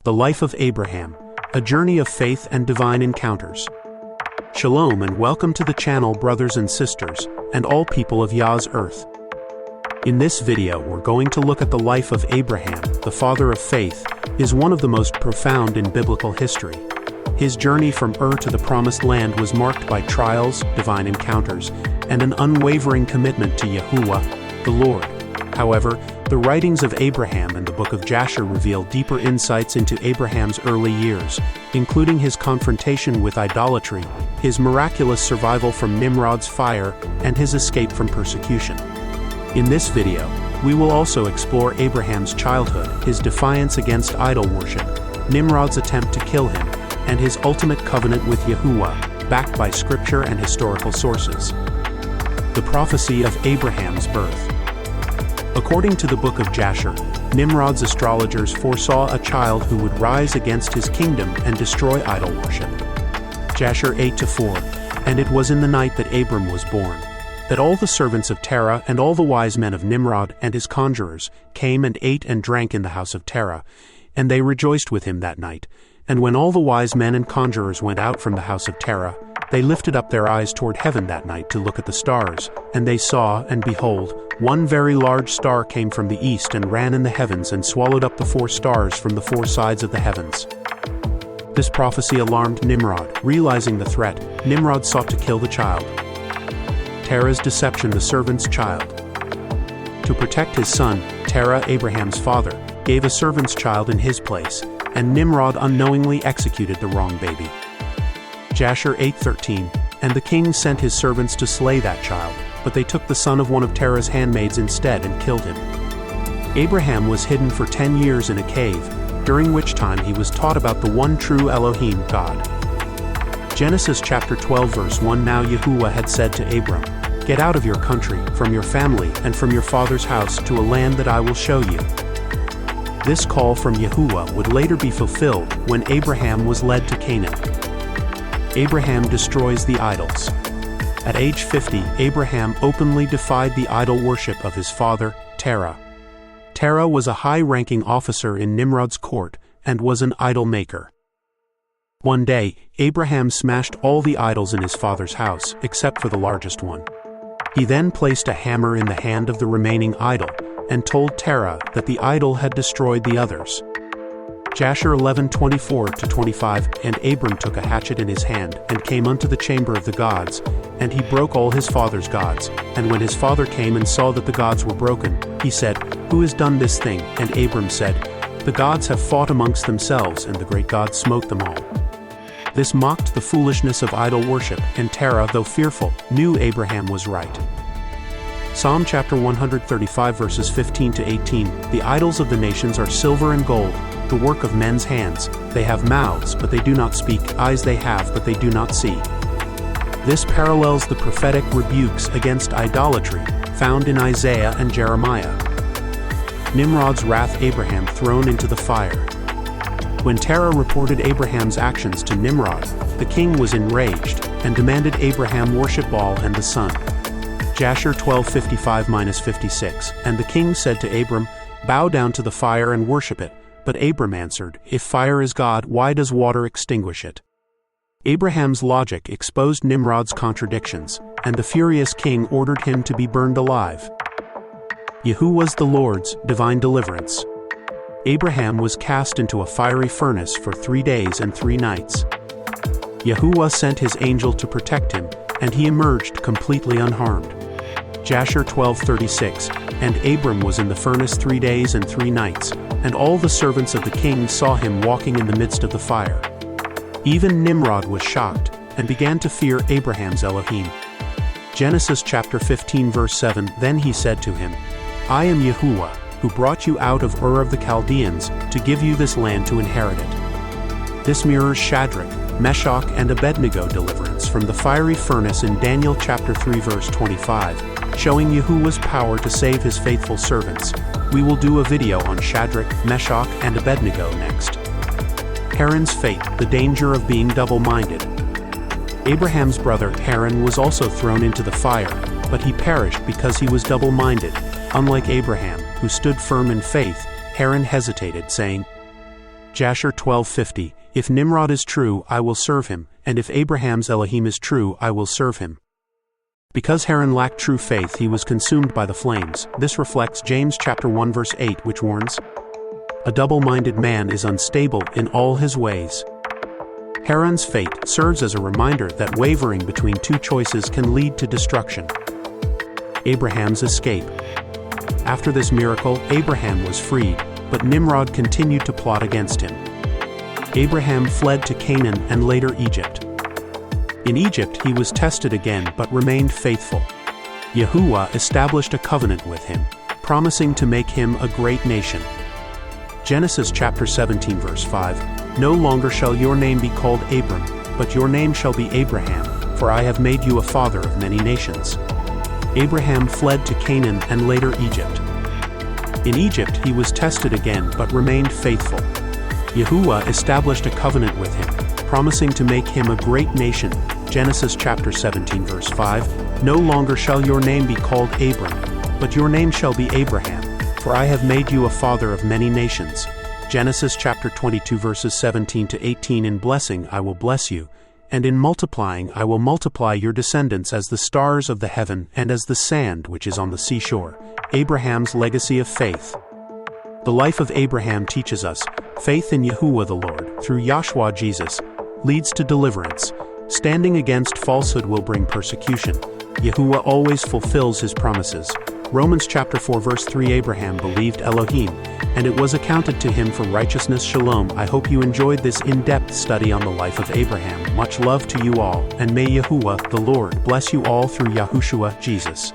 The Life of Abraham, a journey of faith and divine encounters. Shalom and welcome to the channel, brothers and sisters, and all people of Yah's earth. In this video we're going to look at the life of Abraham, the father of faith, is one of the most profound in biblical history. His journey from Ur to the Promised Land was marked by trials, divine encounters, and an unwavering commitment to YaHuWaH, the Lord. However, the writings of Abraham and the book of Jasher reveal deeper insights into Abraham's early years, including his confrontation with idolatry, his miraculous survival from Nimrod's fire, and his escape from persecution. In this video, we will also explore Abraham's childhood, his defiance against idol worship, Nimrod's attempt to kill him, and his ultimate covenant with YaHuWaH, backed by scripture and historical sources. The prophecy of Abraham's birth. According to the book of Jasher, Nimrod's astrologers foresaw a child who would rise against his kingdom and destroy idol worship. Jasher 8-4, and it was in the night that Abram was born, that all the servants of Terah and all the wise men of Nimrod and his conjurers came and ate and drank in the house of Terah, and they rejoiced with him that night. And when all the wise men and conjurers went out from the house of Terah, they lifted up their eyes toward heaven that night to look at the stars, and they saw, and behold, one very large star came from the east and ran in the heavens and swallowed up the 4 stars from the 4 sides of the heavens. This prophecy alarmed Nimrod. Realizing the threat, Nimrod sought to kill the child. Terah's deception, the servant's child. To protect his son, Terah, Abraham's father, gave a servant's child in his place, and Nimrod unknowingly executed the wrong baby. Jasher 8:13, and the king sent his servants to slay that child, but they took the son of one of Terah's handmaids instead and killed him. Abraham was hidden for 10 years in a cave, during which time he was taught about the one true Elohim, God. Genesis chapter 12 verse 1. Now YaHuWaH had said to Abram, "Get out of your country, from your family, and from your father's house to a land that I will show you." This call from YaHuWaH would later be fulfilled when Abraham was led to Canaan. Abraham destroys the idols. At age 50, Abraham openly defied the idol worship of his father, Terah. Terah was a high-ranking officer in Nimrod's court and was an idol maker. One day, Abraham smashed all the idols in his father's house, except for the largest one. He then placed a hammer in the hand of the remaining idol and told Terah that the idol had destroyed the others. Jasher 11:24-25, and Abram took a hatchet in his hand, and came unto the chamber of the gods, and he broke all his father's gods. And when his father came and saw that the gods were broken, he said, "Who has done this thing?" And Abram said, "The gods have fought amongst themselves, and the great God smote them all." This mocked the foolishness of idol worship, and Terah, though fearful, knew Abraham was right. Psalm chapter 135 verses 15-18, "The idols of the nations are silver and gold, the work of men's hands. They have mouths, but they do not speak, eyes they have, but they do not see." This parallels the prophetic rebukes against idolatry found in Isaiah and Jeremiah. Nimrod's wrath, Abraham thrown into the fire. When Terah reported Abraham's actions to Nimrod, the king was enraged and demanded Abraham worship Baal and the sun. Jasher 12:55-56, and the king said to Abram, "Bow down to the fire and worship it." But Abram answered, "If fire is God, why does water extinguish it?" Abraham's logic exposed Nimrod's contradictions, and the furious king ordered him to be burned alive. YaHuWaH's the Lord's divine deliverance. Abraham was cast into a fiery furnace for 3 days and 3 nights. YaHuWaH sent his angel to protect him, and he emerged completely unharmed. Jasher 12:36, and Abram was in the furnace 3 days and 3 nights, and all the servants of the king saw him walking in the midst of the fire. Even Nimrod was shocked, and began to fear Abraham's Elohim. Genesis chapter 15 verse 7, then he said to him, "I am YaHuWaH, who brought you out of Ur of the Chaldeans, to give you this land to inherit it." This mirrors Shadrach, Meshach, and Abednego deliverance from the fiery furnace in Daniel chapter 3 verse 25, showing YaHuWaH's power to save his faithful servants. We will do a video on Shadrach, Meshach, and Abednego next. Haran's fate, the danger of being double-minded. Abraham's brother Haran was also thrown into the fire, but he perished because he was double-minded. Unlike Abraham, who stood firm in faith, Haran hesitated, saying, Jasher 12:50, if Nimrod is true, I will serve him, and if Abraham's Elohim is true, I will serve him. Because Haran lacked true faith, he was consumed by the flames. This reflects James chapter 1 verse 8, which warns, a double-minded man is unstable in all his ways. Haran's fate serves as a reminder that wavering between two choices can lead to destruction. Abraham's escape. After this miracle, Abraham was freed, but Nimrod continued to plot against him. Abraham fled to Canaan and later Egypt. In Egypt he was tested again but remained faithful. YaHuWaH established a covenant with him, promising to make him a great nation. Genesis chapter 17 verse 5, no longer shall your name be called Abram, but your name shall be Abraham, for I have made you a father of many nations. Abraham fled to Canaan and later Egypt. In Egypt he was tested again but remained faithful. YaHuWaH established a covenant with him, promising to make him a great nation. Genesis chapter 17 verse 5, no longer shall your name be called Abram, but your name shall be Abraham, for I have made you a father of many nations. Genesis chapter 22 verses 17 to 18, in blessing I will bless you, and in multiplying I will multiply your descendants as the stars of the heaven and as the sand which is on the seashore. Abraham's legacy of faith. The life of Abraham teaches us, faith in YaHuWaH the Lord, through Yahshua Jesus, leads to deliverance. Standing against falsehood will bring persecution. YaHuWaH always fulfills his promises. Romans chapter 4 verse 3, Abraham believed Elohim, and it was accounted to him for righteousness. Shalom. I hope you enjoyed this in-depth study on the life of Abraham. Much love to you all, and may YaHuWaH the Lord bless you all through Yahushua Jesus.